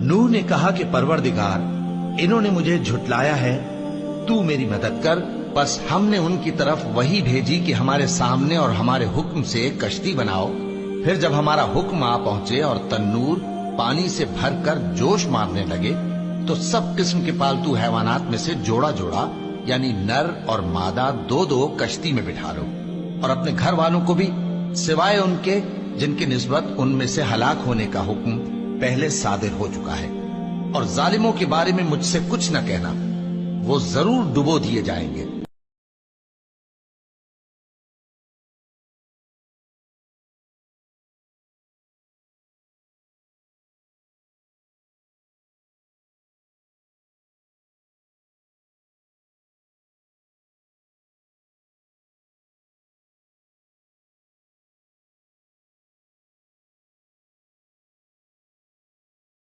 नूह ने कहा कि परवरदिगार, इन्होंने मुझे झुटलाया है, तू मेरी मदद कर। बस हमने उनकी तरफ वही भेजी कि हमारे सामने और हमारे हुक्म से कश्ती बनाओ। फिर जब हमारा हुक्म आ पहुंचे और तन्नूर पानी से भरकर जोश मारने लगे, तो सब किस्म के पालतू हैवानात में से जोड़ा जोड़ा यानी नर और मादा दो दो कश्ती में बिठा लो, और अपने घर वालों को भी, सिवाय उनके जिनकी निस्बत उनमें से हलाक होने का हुक्म पहले सादिर हो चुका है। और जालिमों के बारे में मुझसे कुछ न कहना, वो जरूर डुबो दिए जाएंगे।